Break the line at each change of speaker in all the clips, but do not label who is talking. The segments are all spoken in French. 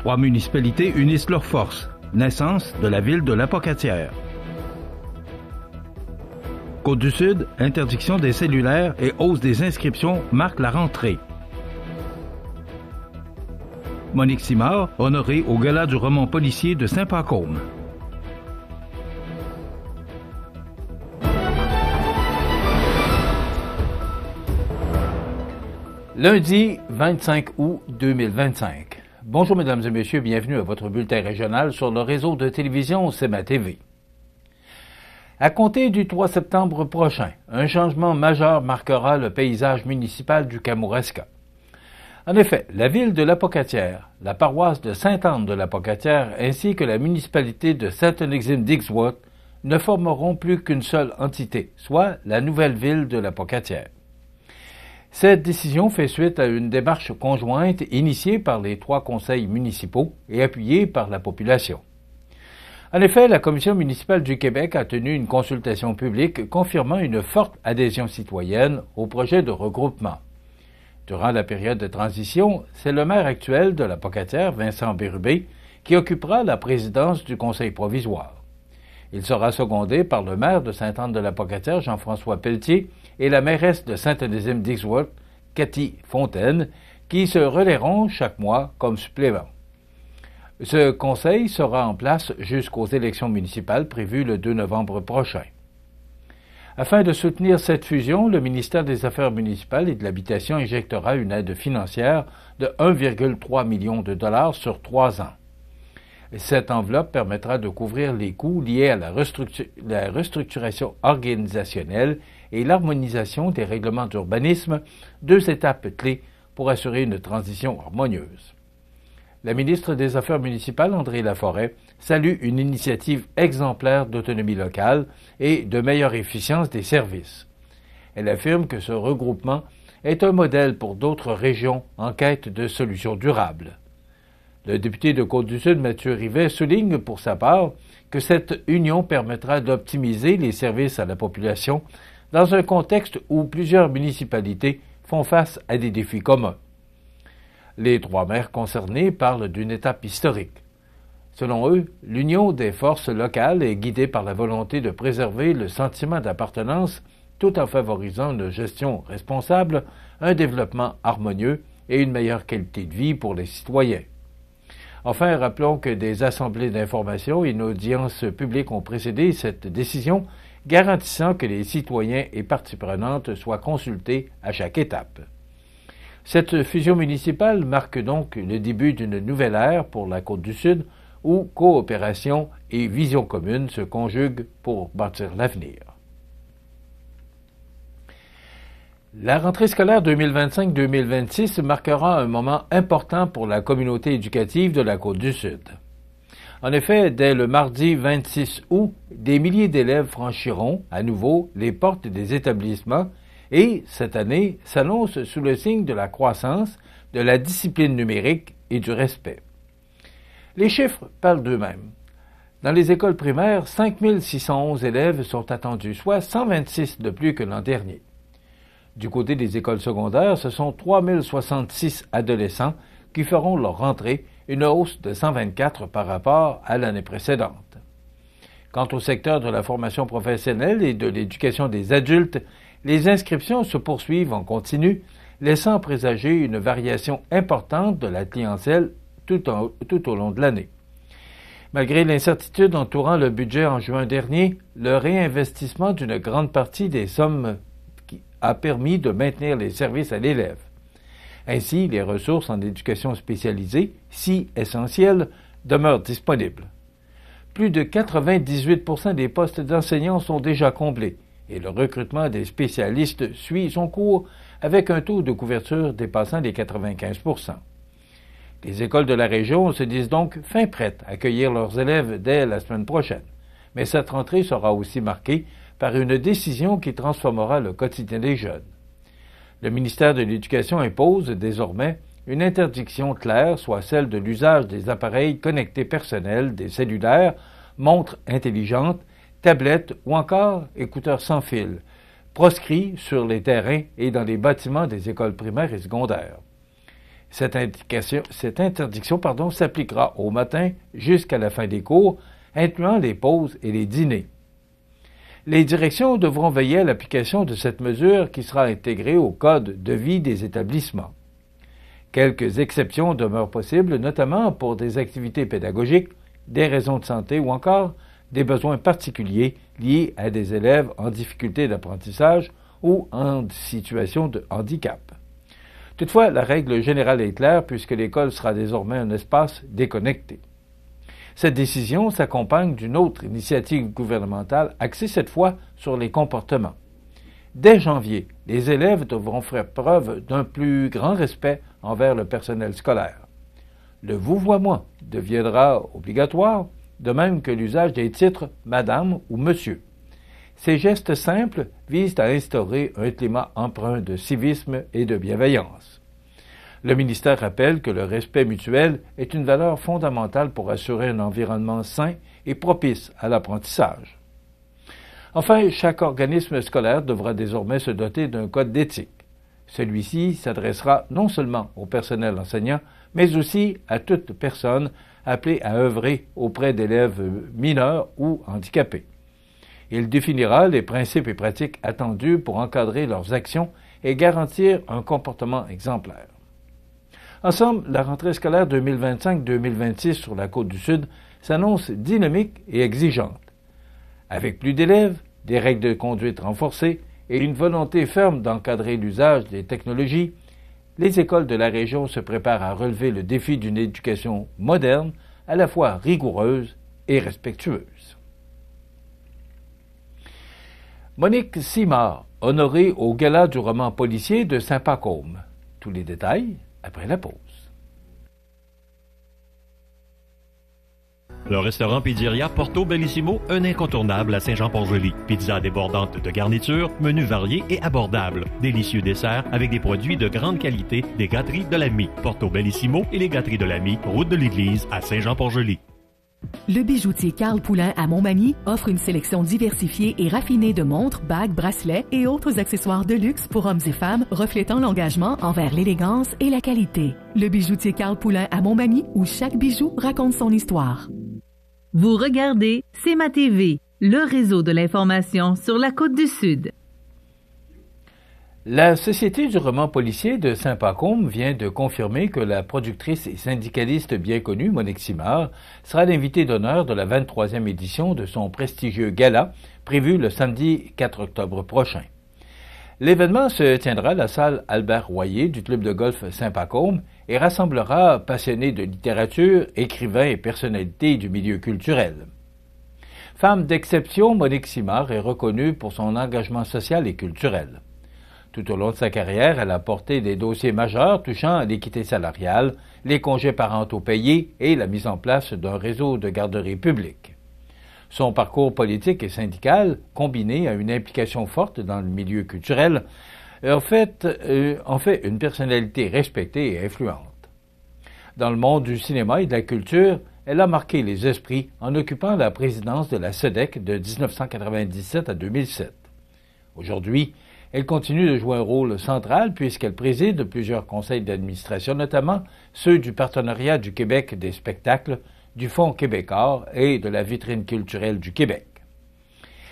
3 municipalités unissent leurs forces. Naissance de la ville de l'Apocatière. Côte-du-Sud, interdiction des cellulaires et hausse des inscriptions marquent la rentrée. Monique Simard, honorée au Gala du roman policier de Saint-Pacôme.
Lundi 25 août 2025. Bonjour mesdames et messieurs, bienvenue à votre bulletin régional sur le réseau de télévision CEMA TV. À compter du 3 septembre prochain, un changement majeur marquera le paysage municipal du Kamouraska. En effet, la ville de l'Apocatière, la paroisse de Sainte-Anne de l'Apocatière ainsi que la municipalité de Saint-Onexime-Dixworth ne formeront plus qu'une seule entité, soit la nouvelle ville de l'Apocatière. Cette décision fait suite à une démarche conjointe initiée par les 3 conseils municipaux et appuyée par la population. En effet, la Commission municipale du Québec a tenu une consultation publique confirmant une forte adhésion citoyenne au projet de regroupement. Durant la période de transition, c'est le maire actuel de l'Apocatière, Vincent Bérubé, qui occupera la présidence du conseil provisoire. Il sera secondé par le maire de Sainte-Anne-de-l'Apocatière, Jean-François Pelletier, et la mairesse de Saint-Onésime-Dixworth, Cathy Fontaine, qui se relaieront chaque mois comme suppléants. Ce conseil sera en place jusqu'aux élections municipales prévues le 2 novembre prochain. Afin de soutenir cette fusion, le ministère des Affaires municipales et de l'Habitation injectera une aide financière de 1,3 million de dollars sur 3 ans. Cette enveloppe permettra de couvrir les coûts liés à la restructuration organisationnelle et l'harmonisation des règlements d'urbanisme, 2 étapes clés pour assurer une transition harmonieuse. La ministre des Affaires municipales, André Laforêt, salue une initiative exemplaire d'autonomie locale et de meilleure efficience des services. Elle affirme que ce regroupement est un modèle pour d'autres régions en quête de solutions durables. Le député de Côte-du-Sud, Mathieu Rivet, souligne pour sa part que cette union permettra d'optimiser les services à la population dans un contexte où plusieurs municipalités font face à des défis communs. Les 3 maires concernés parlent d'une étape historique. Selon eux, l'union des forces locales est guidée par la volonté de préserver le sentiment d'appartenance tout en favorisant une gestion responsable, un développement harmonieux et une meilleure qualité de vie pour les citoyens. Enfin, rappelons que des assemblées d'information et une audience publique ont précédé cette décision, garantissant que les citoyens et parties prenantes soient consultés à chaque étape. Cette fusion municipale marque donc le début d'une nouvelle ère pour la Côte-du-Sud, où coopération et vision commune se conjuguent pour bâtir l'avenir. La rentrée scolaire 2025-2026 marquera un moment important pour la communauté éducative de la Côte-du-Sud. En effet, dès le mardi 26 août, des milliers d'élèves franchiront à nouveau les portes des établissements et, cette année, s'annonce sous le signe de la croissance, de la discipline numérique et du respect. Les chiffres parlent d'eux-mêmes. Dans les écoles primaires, 5 611 élèves sont attendus, soit 126 de plus que l'an dernier. Du côté des écoles secondaires, ce sont 3 066 adolescents qui feront leur rentrée, une hausse de 124 par rapport à l'année précédente. Quant au secteur de la formation professionnelle et de l'éducation des adultes, les inscriptions se poursuivent en continu, laissant présager une variation importante de la clientèle tout au long de l'année. Malgré l'incertitude entourant le budget en juin dernier, le réinvestissement d'une grande partie des sommes a permis de maintenir les services à l'élève. Ainsi, les ressources en éducation spécialisée, si essentielles, demeurent disponibles. Plus de 98% des postes d'enseignants sont déjà comblés et le recrutement des spécialistes suit son cours avec un taux de couverture dépassant les 95%. Les écoles de la région se disent donc fin prêtes à accueillir leurs élèves dès la semaine prochaine. Mais cette rentrée sera aussi marquée par une décision qui transformera le quotidien des jeunes. Le ministère de l'Éducation impose désormais une interdiction claire, soit celle de l'usage des appareils connectés personnels, des cellulaires, montres intelligentes, tablettes ou encore écouteurs sans fil, proscrits sur les terrains et dans les bâtiments des écoles primaires et secondaires. Cette interdiction s'appliquera au matin jusqu'à la fin des cours, incluant les pauses et les dîners. Les directions devront veiller à l'application de cette mesure qui sera intégrée au code de vie des établissements. Quelques exceptions demeurent possibles, notamment pour des activités pédagogiques, des raisons de santé ou encore des besoins particuliers liés à des élèves en difficulté d'apprentissage ou en situation de handicap. Toutefois, la règle générale est claire puisque l'école sera désormais un espace déconnecté. Cette décision s'accompagne d'une autre initiative gouvernementale axée cette fois sur les comportements. Dès janvier, les élèves devront faire preuve d'un plus grand respect envers le personnel scolaire. Le vouvoiement deviendra obligatoire, de même que l'usage des titres « Madame » ou « Monsieur ». Ces gestes simples visent à instaurer un climat empreint de civisme et de bienveillance. Le ministère rappelle que le respect mutuel est une valeur fondamentale pour assurer un environnement sain et propice à l'apprentissage. Enfin, chaque organisme scolaire devra désormais se doter d'un code d'éthique. Celui-ci s'adressera non seulement au personnel enseignant, mais aussi à toute personne appelée à œuvrer auprès d'élèves mineurs ou handicapés. Il définira les principes et pratiques attendus pour encadrer leurs actions et garantir un comportement exemplaire. En somme, la rentrée scolaire 2025-2026 sur la Côte-du-Sud s'annonce dynamique et exigeante. Avec plus d'élèves, des règles de conduite renforcées et une volonté ferme d'encadrer l'usage des technologies, les écoles de la région se préparent à relever le défi d'une éducation moderne, à la fois rigoureuse et respectueuse. Monique Simard, honorée au Gala du roman policier de Saint-Pacôme. Tous les détails après la pause.
Le restaurant Pizzeria Porto Bellissimo, un incontournable à Saint-Jean-Port-Joli. Pizza débordante de garnitures, menu varié et abordable. Délicieux desserts avec des produits de grande qualité des gâteries de l'Ami. Porto Bellissimo et les gâteries de l'Ami, route de l'église à Saint-Jean-Port-Joli.
Le bijoutier Carl Poulain à Montmagny offre une sélection diversifiée et raffinée de montres, bagues, bracelets et autres accessoires de luxe pour hommes et femmes reflétant l'engagement envers l'élégance et la qualité. Le bijoutier Carl Poulain à Montmagny où chaque bijou raconte son histoire.
Vous regardez CEMA TV, le réseau de l'information sur la Côte-du-Sud.
La Société du roman policier de Saint-Pacôme vient de confirmer que la productrice et syndicaliste bien connue, Monique Simard, sera l'invitée d'honneur de la 23e édition de son prestigieux gala, prévu le samedi 4 octobre prochain. L'événement se tiendra à la salle Albert Royer du club de golf Saint-Pacôme et rassemblera passionnés de littérature, écrivains et personnalités du milieu culturel. Femme d'exception, Monique Simard est reconnue pour son engagement social et culturel. Tout au long de sa carrière, elle a porté des dossiers majeurs touchant à l'équité salariale, les congés parentaux payés et la mise en place d'un réseau de garderies publiques. Son parcours politique et syndical, combiné à une implication forte dans le milieu culturel, en fait une personnalité respectée et influente. Dans le monde du cinéma et de la culture, elle a marqué les esprits en occupant la présidence de la SEDEC de 1997 à 2007. Aujourd'hui, elle continue de jouer un rôle central puisqu'elle préside plusieurs conseils d'administration, notamment ceux du Partenariat du Québec des spectacles, du Fonds québécois et de la Vitrine culturelle du Québec.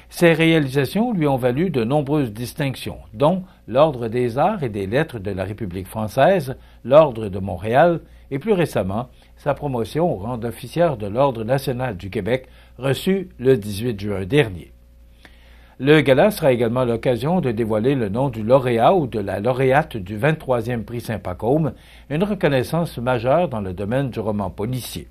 Ces réalisations lui ont valu de nombreuses distinctions, dont l'Ordre des Arts et des Lettres de la République française, l'Ordre de Montréal et plus récemment sa promotion au rang d'officière de l'Ordre national du Québec, reçue le 18 juin dernier. Le gala sera également l'occasion de dévoiler le nom du lauréat ou de la lauréate du 23e prix Saint-Pacôme, une reconnaissance majeure dans le domaine du roman policier.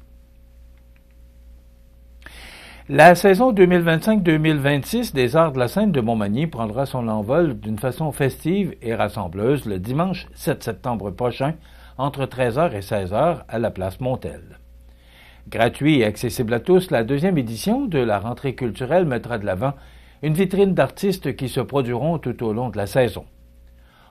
La saison 2025-2026 des Arts de la Scène de Montmagny prendra son envol d'une façon festive et rassembleuse le dimanche 7 septembre prochain entre 13h et 16h à la place Montel. Gratuit et accessible à tous, la deuxième édition de la rentrée culturelle mettra de l'avant une vitrine d'artistes qui se produiront tout au long de la saison.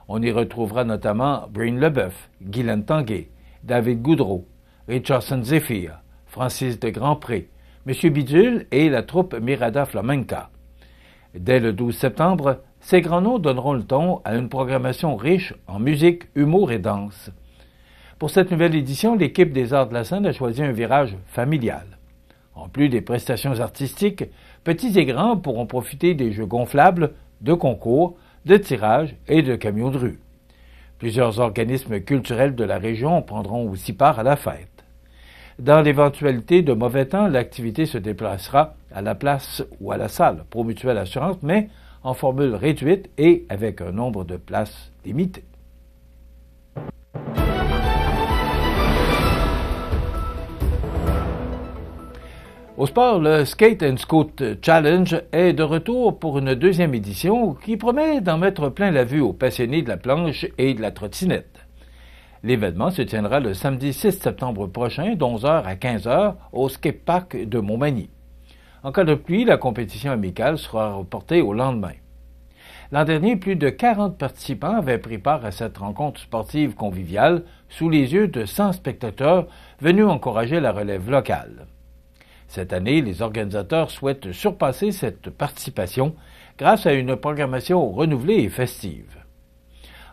On y retrouvera notamment Breen Leboeuf, Guylaine Tanguay, David Goudreau, Richardson Zephyr, Francis de Grandpré, M. Bidule et la troupe Mirada Flamenca. Dès le 12 septembre, ces grands noms donneront le ton à une programmation riche en musique, humour et danse. Pour cette nouvelle édition, l'équipe des Arts de la Seine a choisi un virage familial. En plus des prestations artistiques, petits et grands pourront profiter des jeux gonflables, de concours, de tirages et de camions de rue. Plusieurs organismes culturels de la région prendront aussi part à la fête. Dans l'éventualité de mauvais temps, l'activité se déplacera à la place ou à la salle Promutuelle Assurance, mais en formule réduite et avec un nombre de places limité. Au sport, le Skate and Scoot Challenge est de retour pour une deuxième édition qui promet d'en mettre plein la vue aux passionnés de la planche et de la trottinette. L'événement se tiendra le samedi 6 septembre prochain, d'11h à 15h, au skatepark de Montmagny. En cas de pluie, la compétition amicale sera reportée au lendemain. L'an dernier, plus de 40 participants avaient pris part à cette rencontre sportive conviviale sous les yeux de 100 spectateurs venus encourager la relève locale. Cette année, les organisateurs souhaitent surpasser cette participation grâce à une programmation renouvelée et festive.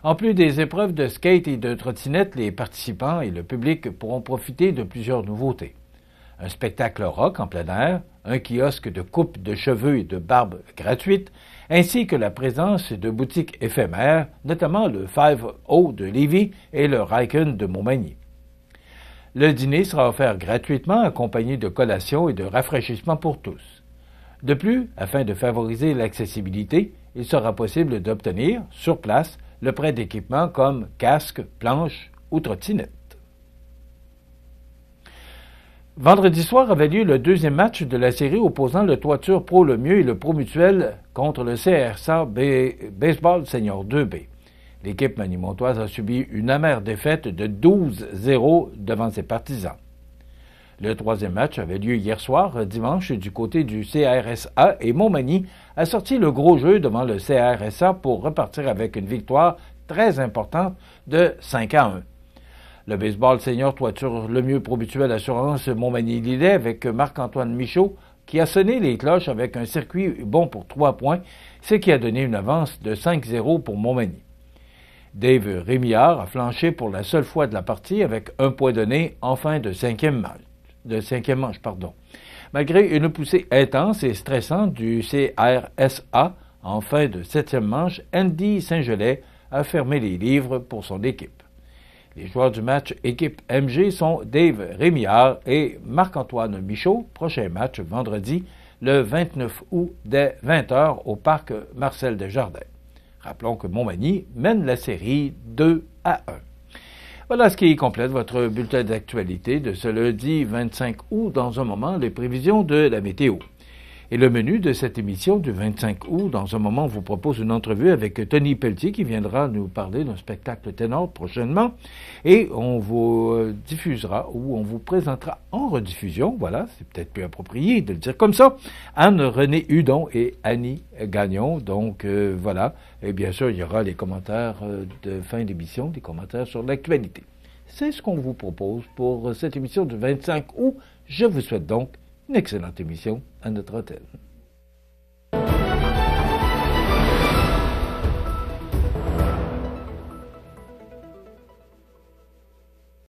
En plus des épreuves de skate et de trottinette, les participants et le public pourront profiter de plusieurs nouveautés. Un spectacle rock en plein air, un kiosque de coupe de cheveux et de barbe gratuite, ainsi que la présence de boutiques éphémères, notamment le 5O de Lévis et le Ryken de Montmagny. Le dîner sera offert gratuitement, accompagné de collations et de rafraîchissements pour tous. De plus, afin de favoriser l'accessibilité, il sera possible d'obtenir, sur place, le prêt d'équipements comme casque, planche ou trottinette. Vendredi soir avait lieu le deuxième match de la série opposant le Toiture Pro Lemieux et le Promutuel contre le CRSA Baseball Senior 2B. L'équipe manimontoise a subi une amère défaite de 12-0 devant ses partisans. Le troisième match avait lieu hier soir, dimanche, du côté du CRSA et Montmagny a sorti le gros jeu devant le CRSA pour repartir avec une victoire très importante de 5-1. Le baseball senior Toiture Lemieux Promutuel Assurance Montmagny-Lillet avec Marc-Antoine Michaud qui a sonné les cloches avec un circuit bon pour 3 points, ce qui a donné une avance de 5-0 pour Montmagny. Dave Rémillard a flanché pour la seule fois de la partie avec un point donné en fin de cinquième manche. Malgré une poussée intense et stressante du CRSA en fin de septième manche, Andy Saint-Gelais a fermé les livres pour son équipe. Les joueurs du match équipe MG sont Dave Rémillard et Marc-Antoine Michaud. Prochain match vendredi, le 29 août dès 20h au parc Marcel Desjardins. Rappelons que Montmagny mène la série 2-1. Voilà ce qui complète votre bulletin d'actualité de ce lundi 25 août. Dans un moment, les prévisions de la météo. Et le menu de cette émission du 25 août, dans un moment, on vous propose une entrevue avec Tony Pelletier qui viendra nous parler d'un spectacle ténor prochainement. Et on vous diffusera ou on vous présentera en rediffusion, voilà, c'est peut-être plus approprié de le dire comme ça, Anne-Renée Hudon et Annie Gagnon. Donc voilà, et bien sûr, il y aura les commentaires de fin d'émission, des commentaires sur l'actualité. C'est ce qu'on vous propose pour cette émission du 25 août. Je vous souhaite donc une excellente émission à notre antenne.